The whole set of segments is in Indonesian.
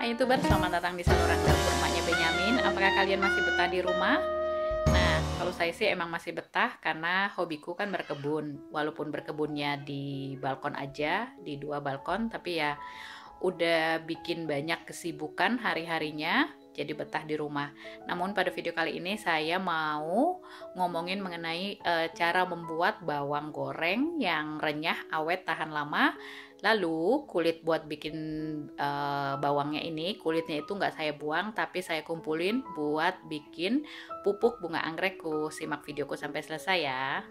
YouTuber, selamat datang di saluran dapur emaknya Benyamin. Apakah kalian masih betah di rumah? Nah, kalau saya sih emang masih betah karena hobiku kan berkebun. Walaupun berkebunnya di balkon aja, di 2 balkon, tapi ya udah bikin banyak kesibukan hari-harinya, jadi betah di rumah. Namun pada video kali ini saya mau ngomongin mengenai cara membuat bawang goreng yang renyah, awet, tahan lama. Lalu kulit buat bikin bawangnya ini, kulitnya itu nggak saya buang, tapi saya kumpulin buat bikin pupuk bunga anggrekku. Simak videoku sampai selesai ya.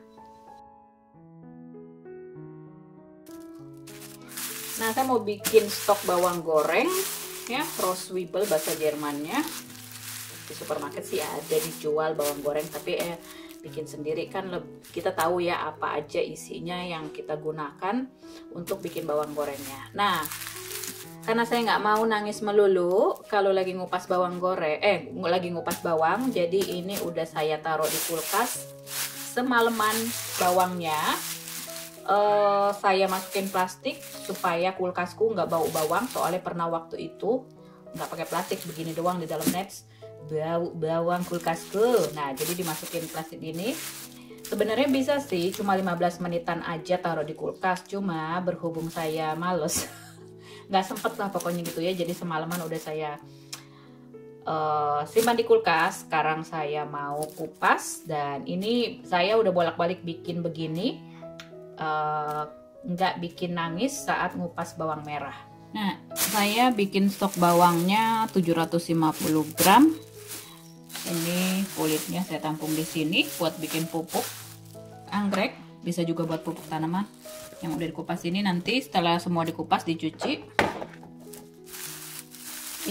Nah, saya mau bikin stok bawang goreng ya, Roswibel bahasa Jermannya. Di supermarket sih ada dijual bawang goreng, tapi bikin sendiri kan kita tahu ya apa aja isinya yang kita gunakan untuk bikin bawang gorengnya. Nah, karena saya nggak mau nangis melulu kalau lagi ngupas bawang goreng, lagi ngupas bawang, jadi ini udah saya taruh di kulkas semalaman bawangnya. Saya masukin plastik supaya kulkasku nggak bau bawang, soalnya pernah waktu itu nggak pakai plastik, begini doang di dalam nets, bau bawang kulkasku. Nah, jadi dimasukin plastik ini. Sebenarnya bisa sih cuma 15 menitan aja taruh di kulkas, cuma berhubung saya males nggak sempet lah pokoknya gitu ya, jadi semalaman udah saya simpan di kulkas. Sekarang saya mau kupas, dan ini saya udah bolak-balik bikin begini, nggak bikin nangis saat ngupas bawang merah. Nah, saya bikin stok bawangnya 750 gram. Ini kulitnya saya tampung di sini buat bikin pupuk anggrek, bisa juga buat pupuk tanaman. Yang udah dikupas ini nanti setelah semua dikupas dicuci.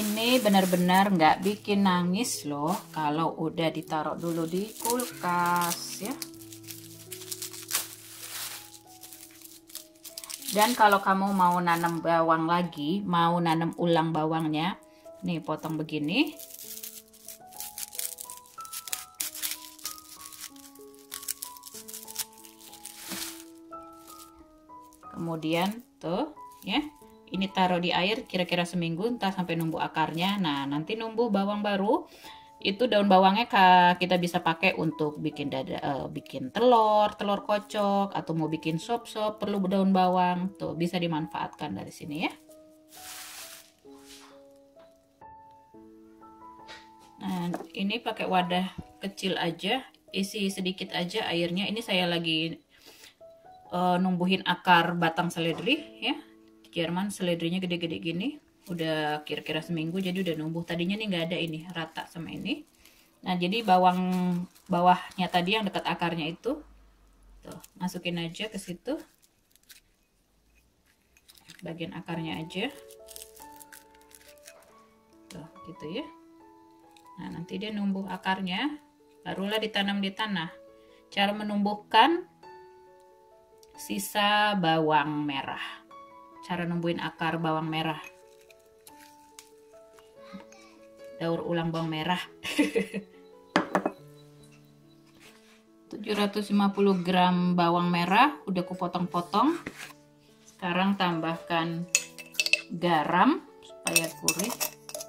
Ini benar-benar nggak bikin nangis loh kalau udah ditaruh dulu di kulkas ya. Dan kalau kamu mau nanam bawang lagi, mau nanam ulang bawangnya, nih potong begini. Kemudian tuh ya, ini taruh di air kira-kira seminggu, entah sampai numbuh akarnya. Nah, nanti numbuh bawang baru, itu daun bawangnya kita bisa pakai untuk bikin bikin telur kocok, atau mau bikin sop perlu daun bawang, tuh bisa dimanfaatkan dari sini ya. Nah, ini pakai wadah kecil aja, isi sedikit aja airnya. Ini saya lagi numbuhin akar batang seledri ya, Jerman seledrinya gede-gede gini. Udah kira-kira seminggu, jadi udah numbuh. Tadinya nih nggak ada, ini rata sama ini. Nah, jadi bawang bawahnya tadi yang dekat akarnya itu tuh, masukin aja ke situ, bagian akarnya aja tuh, gitu ya. Nah, nanti dia numbuh akarnya, barulah ditanam di tanah. Cara menumbuhkan sisa bawang merah, cara numbuhin akar bawang merah, daur ulang bawang merah. 750 gram bawang merah udah kupotong-potong. Sekarang tambahkan garam supaya gurih,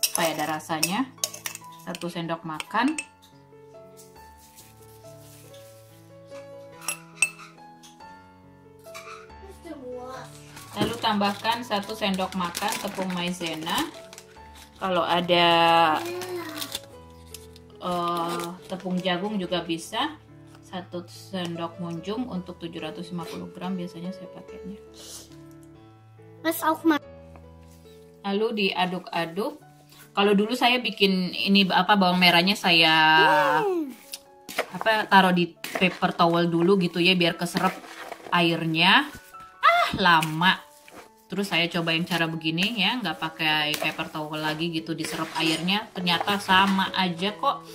supaya ada rasanya, 1 sendok makan. Lalu tambahkan 1 sendok makan tepung maizena. Kalau ada tepung jagung juga bisa. 1 sendok munjung untuk 750 gram biasanya saya pakainya. Lalu diaduk-aduk. Kalau dulu saya bikin ini bawang merahnya saya taruh di paper towel dulu gitu ya, biar keserap airnya. Lama. Terus saya coba yang cara begini ya, nggak pakai paper towel lagi gitu, diserap airnya. Ternyata sama aja kok,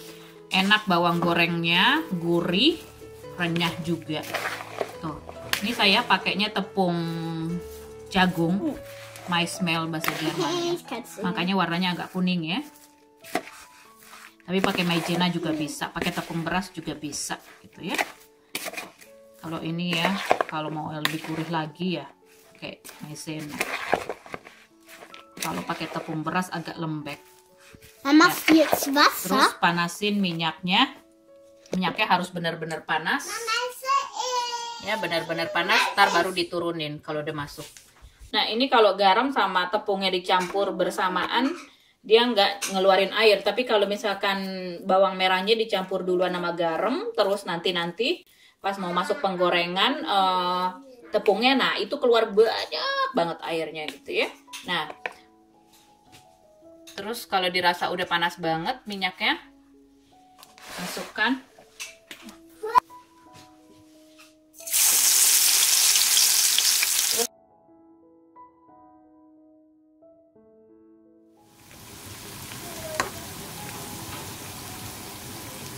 enak bawang gorengnya, gurih, renyah juga. Tuh, ini saya pakainya tepung jagung, Maismehl bahasa Jermannya, makanya warnanya agak kuning ya. Tapi pakai maizena juga bisa, pakai tepung beras juga bisa gitu ya. Kalau ini ya, kalau mau lebih gurih lagi ya pakai maizena. Kalau pakai tepung beras agak lembek. Mama, Ya. jetzt Wasser. Terus panasin minyaknya. Minyaknya harus benar-benar panas. Ya, benar-benar panas, ntar baru diturunin kalau udah masuk. Nah, ini kalau garam sama tepungnya dicampur bersamaan, dia nggak ngeluarin air. Tapi kalau misalkan bawang merahnya dicampur duluan sama garam, terus nanti pas mau masuk penggorengan, tepungnya, nah itu keluar banyak banget airnya gitu ya. Nah, terus kalau dirasa udah panas banget minyaknya, masukkan.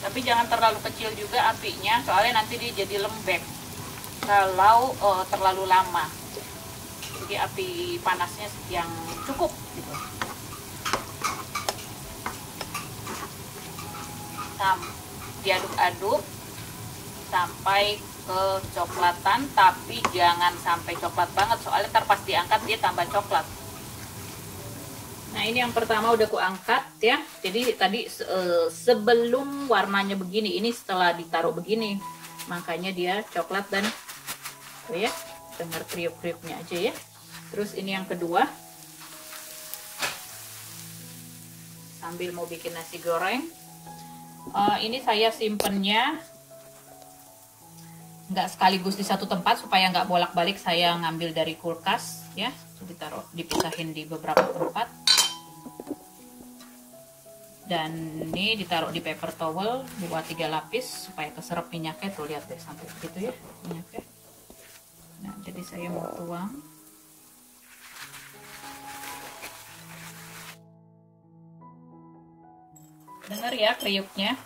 Tapi jangan terlalu kecil juga apinya, soalnya nanti dia jadi lembek kalau terlalu lama. Jadi api panasnya yang cukup gitu. Diaduk-aduk sampai kecoklatan, tapi jangan sampai coklat banget, soalnya ntar pas diangkat dia tambah coklat. Nah, ini yang pertama udah kuangkat ya. Jadi tadi sebelum warnanya begini, ini setelah ditaruh begini, makanya dia coklat dan ya, dengar kriuk-kriuknya aja ya. Terus ini yang kedua, sambil mau bikin nasi goreng, ini saya simpennya nggak sekaligus di satu tempat supaya nggak bolak-balik. Saya ngambil dari kulkas ya, ditaruh, dipisahin di beberapa tempat. Dan ini ditaruh di paper towel 2-3 lapis supaya keserap minyaknya. Tuh lihat deh sampai begitu ya minyaknya. Nah, jadi saya mau tuang. Dengar ya kriuknya.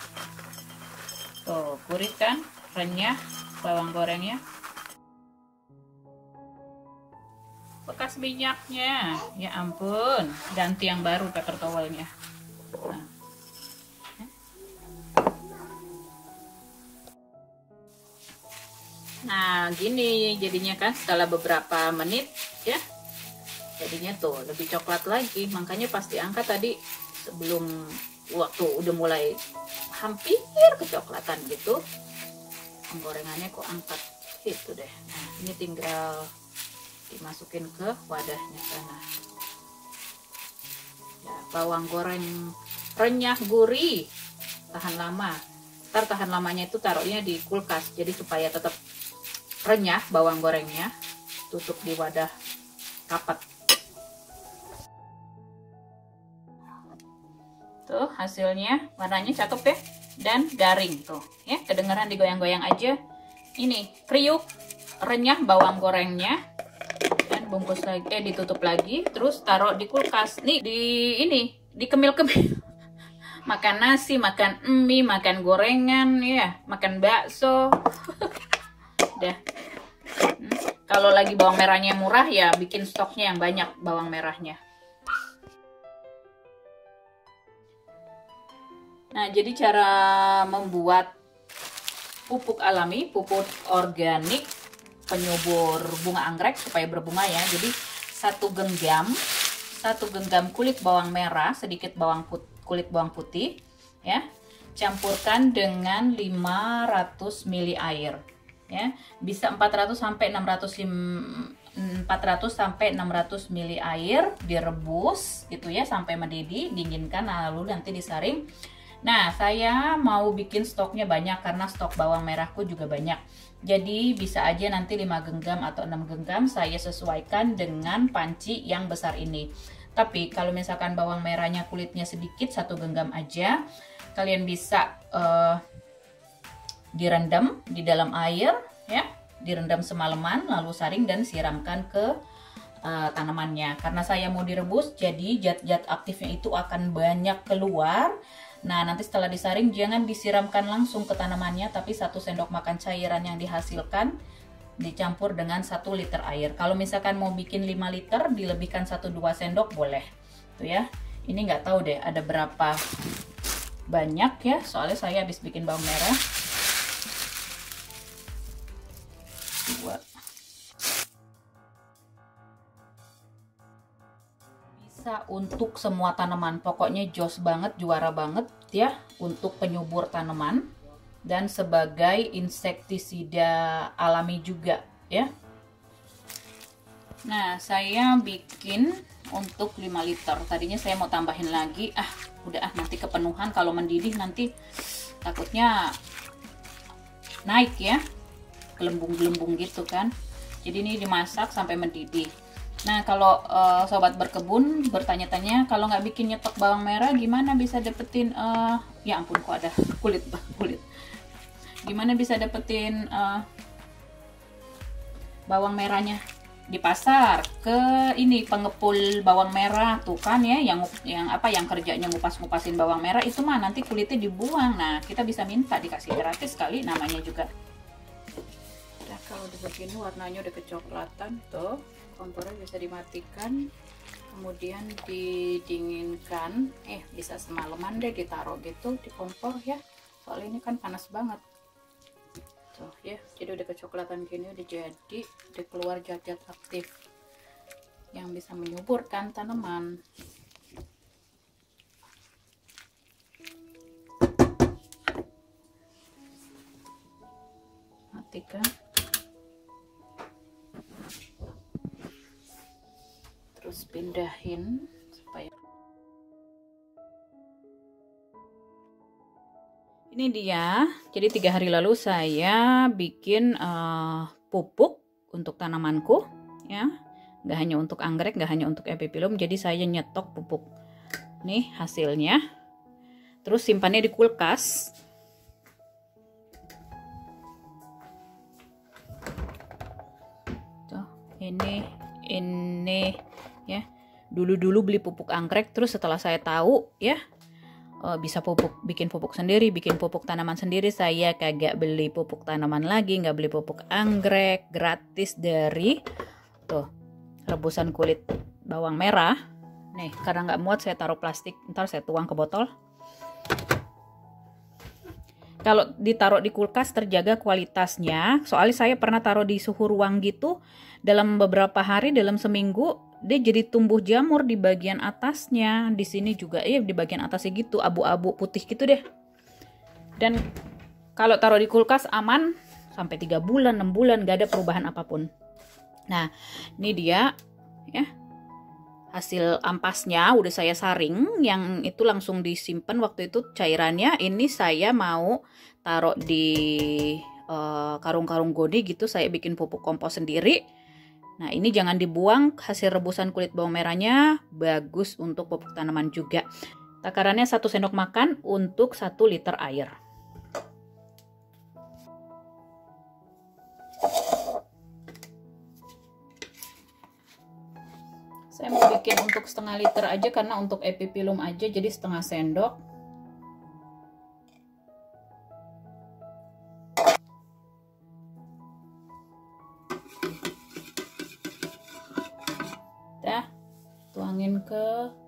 Tuh, gurih kan, renyah bawang gorengnya. Bekas minyaknya, ya ampun, ganti yang baru paper towelnya. Nah, gini jadinya kan setelah beberapa menit ya. Jadinya tuh lebih coklat lagi. Makanya pas diangkat tadi, sebelum waktu udah mulai hampir kecoklatan gitu, penggorengannya kok angkat gitu deh. Nah, ini tinggal dimasukin ke wadahnya sana. Ya, bawang goreng renyah gurih, tahan lama. Ntar tahan lamanya itu taruhnya di kulkas, jadi supaya tetap renyah bawang gorengnya. Tutup di wadah rapat. Tuh hasilnya, warnanya cakep ya, dan garing tuh ya, kedengeran digoyang-goyang aja. Ini kriuk, renyah bawang gorengnya. Dan bungkus lagi, ditutup lagi, terus taruh di kulkas. Nih dikemil-kemil. Makan nasi, makan mie, makan gorengan ya, makan bakso. Udah. Kalau lagi bawang merahnya murah ya bikin stoknya yang banyak bawang merahnya. Nah, jadi cara membuat pupuk alami, pupuk organik penyubur bunga anggrek supaya berbunga ya. Jadi satu genggam kulit bawang merah, sedikit kulit bawang putih ya, campurkan dengan 500 ml air ya, bisa 400 sampai 600 ml air, direbus gitu ya sampai mendidih, dinginkan, lalu nanti disaring. Nah, saya mau bikin stoknya banyak karena stok bawang merahku juga banyak. Jadi bisa aja nanti 5 genggam atau 6 genggam, saya sesuaikan dengan panci yang besar ini. Tapi kalau misalkan bawang merahnya kulitnya sedikit, 1 genggam aja. Kalian bisa direndam di dalam air ya, direndam semalaman, lalu saring dan siramkan ke tanamannya. Karena saya mau direbus, jadi zat-zat aktifnya itu akan banyak keluar. Nah, nanti setelah disaring jangan disiramkan langsung ke tanamannya, tapi 1 sendok makan cairan yang dihasilkan dicampur dengan 1 liter air. Kalau misalkan mau bikin 5 liter, dilebihkan 1-2 sendok boleh. Tuh ya. Ini nggak tahu deh ada berapa banyak ya, soalnya saya habis bikin bawang merah. 2. Bisa untuk semua tanaman, pokoknya jos banget, juara banget ya untuk penyubur tanaman dan sebagai insektisida alami juga ya. Nah, saya bikin untuk 5 liter. Tadinya saya mau tambahin lagi, udah nanti kepenuhan, kalau mendidih nanti takutnya naik ya, gelembung-gelembung gitu kan. Jadi ini dimasak sampai mendidih. Nah, kalau sobat berkebun bertanya-tanya, kalau nggak bikin nyetok bawang merah gimana bisa dapetin ya ampun kok ada kulit. Gimana bisa dapetin bawang merahnya? Di pasar ke ini pengepul bawang merah tuh kan ya, yang kerjanya ngupas-ngupasin bawang merah itu mah nanti kulitnya dibuang. Nah, kita bisa minta dikasih gratis kali, namanya juga. Nah, kalau begini warnanya udah kecoklatan tuh, kompornya bisa dimatikan, kemudian didinginkan. Bisa semalaman deh ditaruh gitu di kompor ya, soalnya ini kan panas banget tuh ya. Jadi udah kecoklatan gini, udah jadi, udah keluar zat-zat aktif yang bisa menyuburkan tanaman. Matikan, terus pindahin supaya ini dia. Jadi 3 hari lalu saya bikin pupuk untuk tanamanku ya, nggak hanya untuk anggrek, nggak hanya untuk epipilum. Jadi saya nyetok pupuk, nih hasilnya. Terus simpannya di kulkas. Tuh, ini ya. Dulu beli pupuk anggrek, terus setelah saya tahu ya bisa bikin pupuk sendiri, bikin pupuk tanaman sendiri, saya kagak beli pupuk tanaman lagi, nggak beli pupuk anggrek, gratis dari tuh rebusan kulit bawang merah. Nih, karena nggak muat saya taruh plastik, ntar saya tuang ke botol. Kalau ditaruh di kulkas terjaga kualitasnya, soalnya saya pernah taruh di suhu ruang gitu, dalam beberapa hari, dalam seminggu dia jadi tumbuh jamur di bagian atasnya. Di sini juga di bagian atasnya gitu, abu-abu putih gitu deh. Dan kalau taruh di kulkas aman sampai 3 bulan, 6 bulan, gak ada perubahan apapun. Nah, ini dia ya. Hasil ampasnya udah saya saring, yang itu langsung disimpan waktu itu cairannya. Ini saya mau taruh di karung-karung goni gitu, saya bikin pupuk kompos sendiri. Nah, ini jangan dibuang, hasil rebusan kulit bawang merahnya bagus untuk pupuk tanaman juga. Takarannya 1 sendok makan untuk 1 liter air. Saya mau bikin untuk 1/2 liter aja, karena untuk epipilum aja jadi 1/2 sendok. Tuangin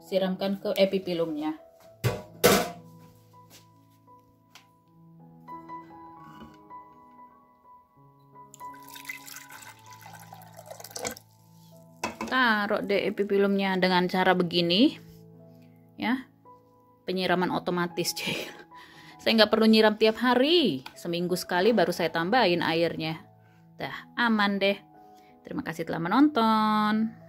siramkan ke epipilumnya. Taruh deh epipilumnya dengan cara begini ya, penyiraman otomatis. Saya nggak perlu nyiram tiap hari, seminggu sekali baru saya tambahin airnya. Dah aman deh. Terima kasih telah menonton.